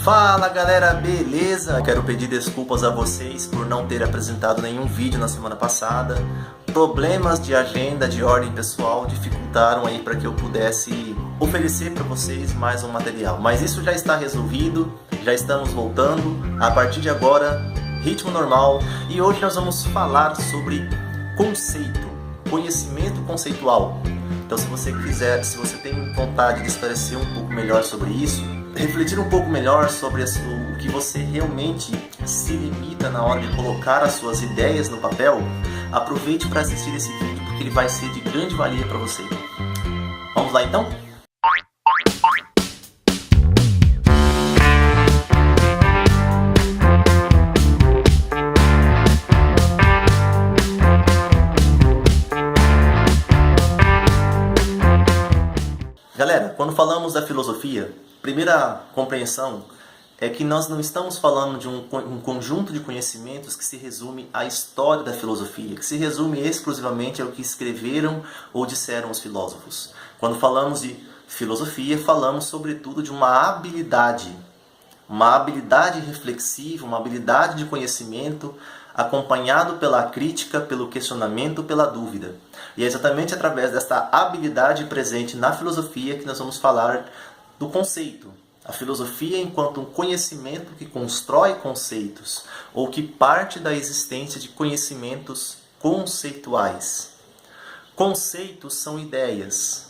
Fala galera, beleza? Quero pedir desculpas a vocês por não ter apresentado nenhum vídeo na semana passada. Problemas de agenda, de ordem pessoal, dificultaram aí para que eu pudesse oferecer para vocês mais um material. Mas isso já está resolvido, já estamos voltando. A partir de agora, ritmo normal. E hoje nós vamos falar sobre conceito, conhecimento conceitual. Então se você quiser, se você tem vontade de esclarecer um pouco melhor sobre isso, refletir um pouco melhor sobre o que você realmente se limita na hora de colocar as suas ideias no papel, aproveite para assistir esse vídeo porque ele vai ser de grande valia para você. Vamos lá então? Galera, quando falamos da filosofia, primeira compreensão é que nós não estamos falando de um conjunto de conhecimentos que se resume à história da filosofia, que se resume exclusivamente ao que escreveram ou disseram os filósofos. Quando falamos de filosofia, falamos sobretudo de uma habilidade reflexiva, uma habilidade de conhecimento acompanhado pela crítica, pelo questionamento, pela dúvida. E é exatamente através desta habilidade presente na filosofia que nós vamos falar do conceito. A filosofia enquanto um conhecimento que constrói conceitos, ou que parte da existência de conhecimentos conceituais. Conceitos são ideias.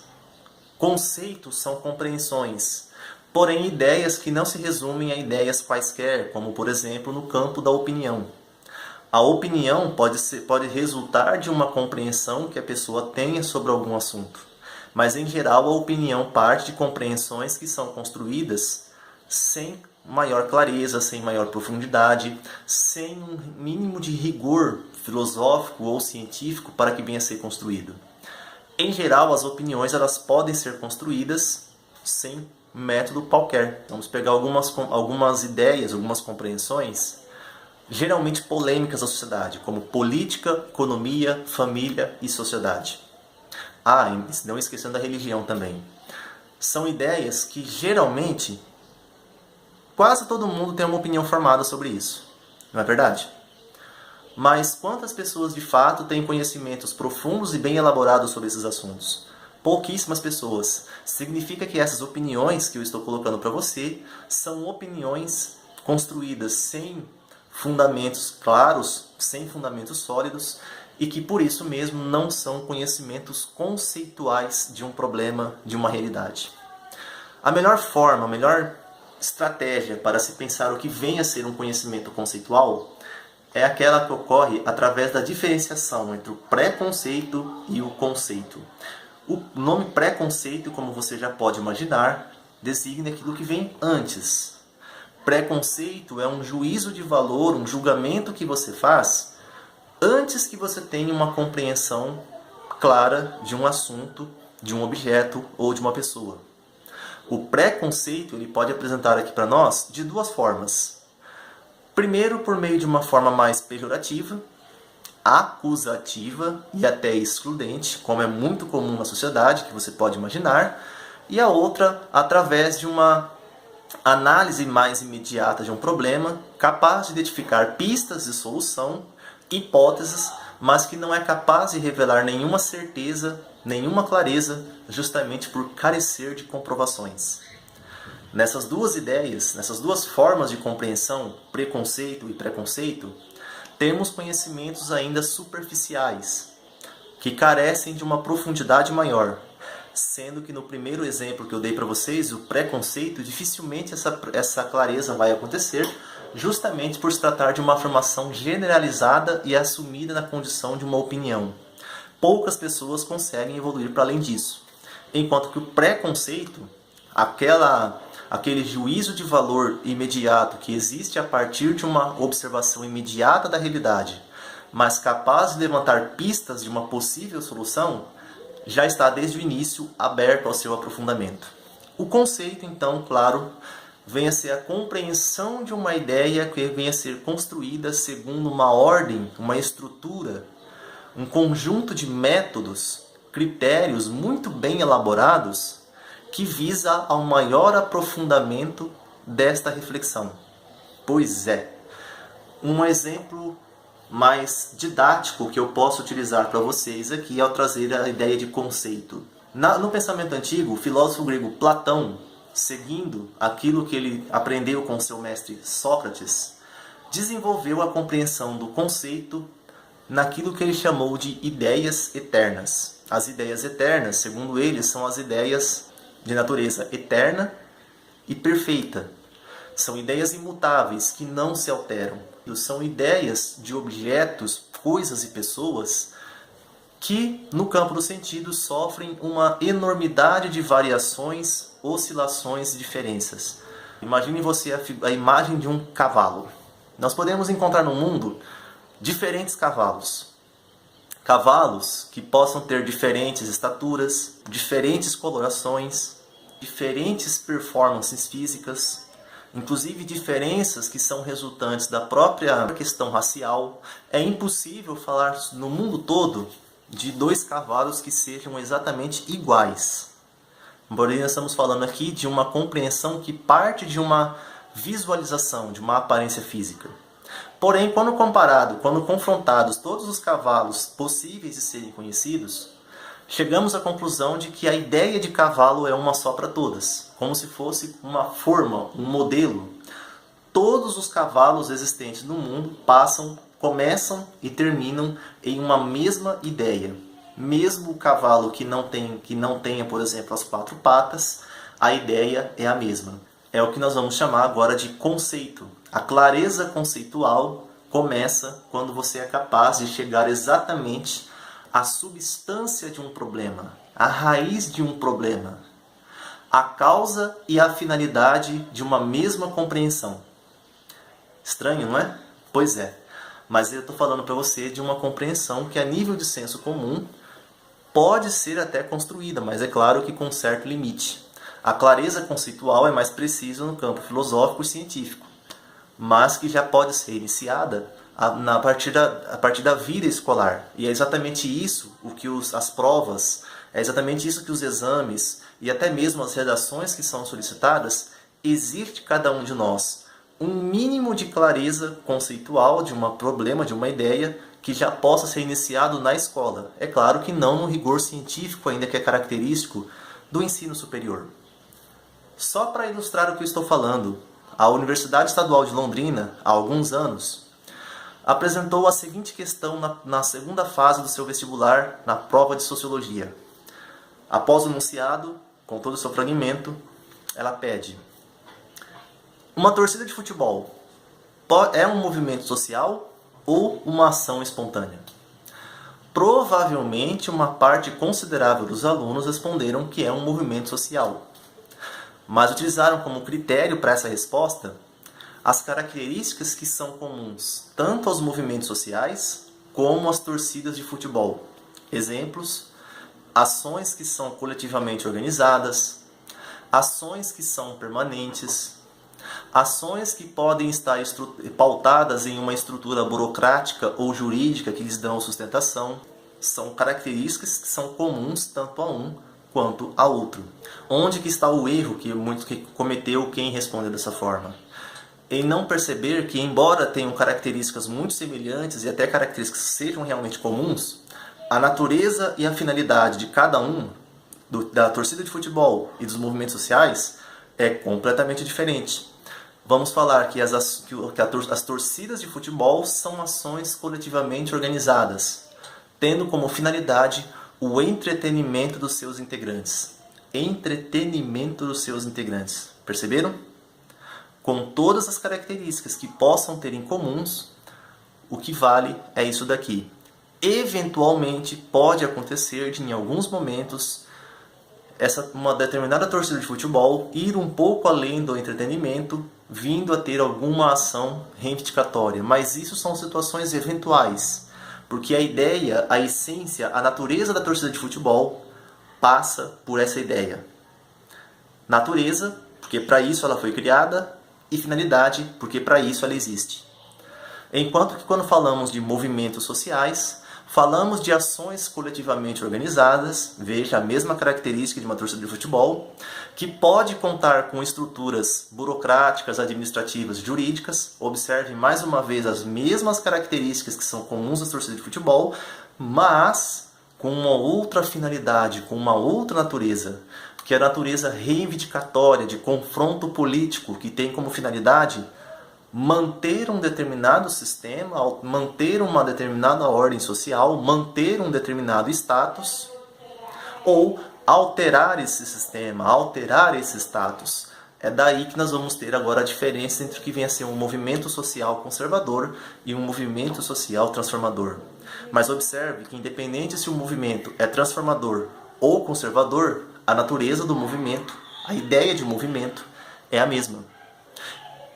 Conceitos são compreensões. Porém, ideias que não se resumem a ideias quaisquer, como por exemplo no campo da opinião. A opinião pode resultar de uma compreensão que a pessoa tenha sobre algum assunto. Mas, em geral, a opinião parte de compreensões que são construídas sem maior clareza, sem maior profundidade, sem um mínimo de rigor filosófico ou científico para que venha a ser construído. Em geral, as opiniões elas podem ser construídas sem método qualquer. Vamos pegar algumas ideias, algumas compreensões geralmente polêmicas da sociedade, como política, economia, família e sociedade. Não esquecendo da religião também. São ideias que geralmente quase todo mundo tem uma opinião formada sobre isso. Não é verdade? Mas quantas pessoas de fato têm conhecimentos profundos e bem elaborados sobre esses assuntos? Pouquíssimas pessoas. Significa que essas opiniões que eu estou colocando para você são opiniões construídas sem fundamentos claros, sem fundamentos sólidos, e que por isso mesmo não são conhecimentos conceituais de um problema, de uma realidade. A melhor forma, a melhor estratégia para se pensar o que vem a ser um conhecimento conceitual é aquela que ocorre através da diferenciação entre o pré-conceito e o conceito. O nome pré-conceito, como você já pode imaginar, designa aquilo que vem antes. Preconceito é um juízo de valor, um julgamento que você faz antes que você tenha uma compreensão clara de um assunto, de um objeto ou de uma pessoa. O preconceito ele pode apresentar aqui para nós de duas formas. Primeiro, por meio de uma forma mais pejorativa, acusativa e até excludente, como é muito comum na sociedade, que você pode imaginar, e a outra através de uma análise mais imediata de um problema, capaz de identificar pistas de solução, hipóteses, mas que não é capaz de revelar nenhuma certeza, nenhuma clareza, justamente por carecer de comprovações. Nessas duas ideias, nessas duas formas de compreensão, preconceito e preconceito, temos conhecimentos ainda superficiais, que carecem de uma profundidade maior. Sendo que no primeiro exemplo que eu dei para vocês, o preconceito, dificilmente essa clareza vai acontecer, justamente por se tratar de uma afirmação generalizada e assumida na condição de uma opinião. Poucas pessoas conseguem evoluir para além disso. Enquanto que o preconceito, aquele juízo de valor imediato que existe a partir de uma observação imediata da realidade, mas capaz de levantar pistas de uma possível solução, já está desde o início aberto ao seu aprofundamento. O conceito, então, claro, vem a ser a compreensão de uma ideia que vem a ser construída segundo uma ordem, uma estrutura, um conjunto de métodos, critérios muito bem elaborados que visa ao maior aprofundamento desta reflexão? Pois é, um exemplo mais didático que eu posso utilizar para vocês aqui ao trazer a ideia de conceito. No pensamento antigo, o filósofo grego Platão, seguindo aquilo que ele aprendeu com seu mestre Sócrates, desenvolveu a compreensão do conceito naquilo que ele chamou de ideias eternas. As ideias eternas, segundo ele, são as ideias de natureza eterna e perfeita. São ideias imutáveis que não se alteram. São ideias de objetos, coisas e pessoas que, no campo dos sentidos, sofrem uma enormidade de variações, oscilações e diferenças. Imagine você a imagem de um cavalo. Nós podemos encontrar no mundo diferentes cavalos. Cavalos que possam ter diferentes estaturas, diferentes colorações, diferentes performances físicas, inclusive diferenças que são resultantes da própria questão racial. É impossível falar no mundo todo de dois cavalos que sejam exatamente iguais. Porém, nós estamos falando aqui de uma compreensão que parte de uma visualização, de uma aparência física. Porém, quando confrontados todos os cavalos possíveis de serem conhecidos, chegamos à conclusão de que a ideia de cavalo é uma só para todas, como se fosse uma forma, um modelo. Todos os cavalos existentes no mundo começam e terminam em uma mesma ideia. Mesmo o cavalo que não tenha, por exemplo, as 4 patas, a ideia é a mesma. É o que nós vamos chamar agora de conceito. A clareza conceitual começa quando você é capaz de chegar exatamente à substância de um problema, à raiz de um problema, a causa e a finalidade de uma mesma compreensão. Estranho, não é? Pois é. Mas eu estou falando para você de uma compreensão que a nível de senso comum pode ser até construída, mas é claro que com um certo limite. A clareza conceitual é mais precisa no campo filosófico e científico, mas que já pode ser iniciada a partir da vida escolar. E é exatamente isso o que as provas, é exatamente isso que os exames e até mesmo as redações que são solicitadas, exige cada um de nós um mínimo de clareza conceitual de um problema, de uma ideia, que já possa ser iniciado na escola. É claro que não no rigor científico ainda que é característico do ensino superior. Só para ilustrar o que eu estou falando, a Universidade Estadual de Londrina, há alguns anos, apresentou a seguinte questão na segunda fase do seu vestibular, na prova de Sociologia. Após o enunciado, com todo o seu fragmento, ela pede: uma torcida de futebol é um movimento social ou uma ação espontânea? Provavelmente uma parte considerável dos alunos responderam que é um movimento social, mas utilizaram como critério para essa resposta as características que são comuns tanto aos movimentos sociais como às torcidas de futebol. Exemplos: ações que são coletivamente organizadas, ações que são permanentes, ações que podem estar pautadas em uma estrutura burocrática ou jurídica que lhes dão sustentação. São características que são comuns tanto a um quanto a outro. Onde que está o erro que cometeu quem respondeu dessa forma? Em não perceber que, embora tenham características muito semelhantes e até características que sejam realmente comuns, a natureza e a finalidade de cada um, da torcida de futebol e dos movimentos sociais, é completamente diferente. Vamos falar que as torcidas de futebol são ações coletivamente organizadas, tendo como finalidade o entretenimento dos seus integrantes. Entretenimento dos seus integrantes. Perceberam? Com todas as características que possam ter em comuns, o que vale é isso daqui. Eventualmente pode acontecer de, em alguns momentos, uma determinada torcida de futebol ir um pouco além do entretenimento, vindo a ter alguma ação reivindicatória. Mas isso são situações eventuais, porque a ideia, a essência, a natureza da torcida de futebol passa por essa ideia. Natureza, porque para isso ela foi criada, e finalidade, porque para isso ela existe. Enquanto que quando falamos de movimentos sociais, Falamos de ações coletivamente organizadas, veja a mesma característica de uma torcida de futebol, que pode contar com estruturas burocráticas, administrativas, jurídicas. Observe mais uma vez as mesmas características que são comuns às torcidas de futebol, mas com uma outra finalidade, com uma outra natureza, que é a natureza reivindicatória, de confronto político, que tem como finalidade manter um determinado sistema, manter uma determinada ordem social, manter um determinado status, ou alterar esse sistema, alterar esse status. É daí que nós vamos ter agora a diferença entre o que vem a ser um movimento social conservador e um movimento social transformador. Mas observe que independente se o movimento é transformador ou conservador, a natureza do movimento, a ideia de movimento é a mesma.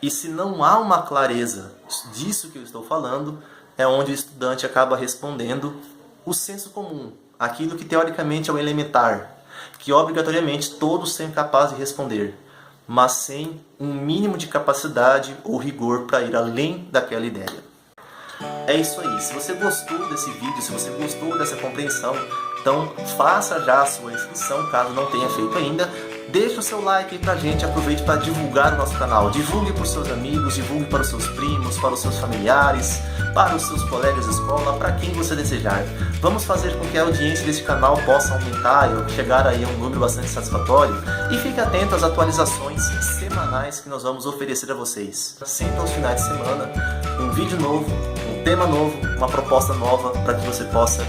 E se não há uma clareza disso que eu estou falando, é onde o estudante acaba respondendo o senso comum, aquilo que teoricamente é o elementar, que obrigatoriamente todos são capazes de responder, mas sem um mínimo de capacidade ou rigor para ir além daquela ideia. É isso aí. Se você gostou desse vídeo, se você gostou dessa compreensão, então faça já a sua inscrição, caso não tenha feito ainda. Deixe o seu like aí pra gente, aproveite para divulgar o nosso canal. Divulgue para os seus amigos, divulgue para os seus primos, para os seus familiares, para os seus colegas de escola, para quem você desejar. Vamos fazer com que a audiência desse canal possa aumentar e chegar aí a um número bastante satisfatório. E fique atento às atualizações semanais que nós vamos oferecer a vocês. Sempre aos finais de semana, um vídeo novo, um tema novo, uma proposta nova para que você possa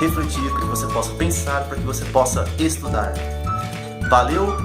refletir, para que você possa pensar, para que você possa estudar. Valeu!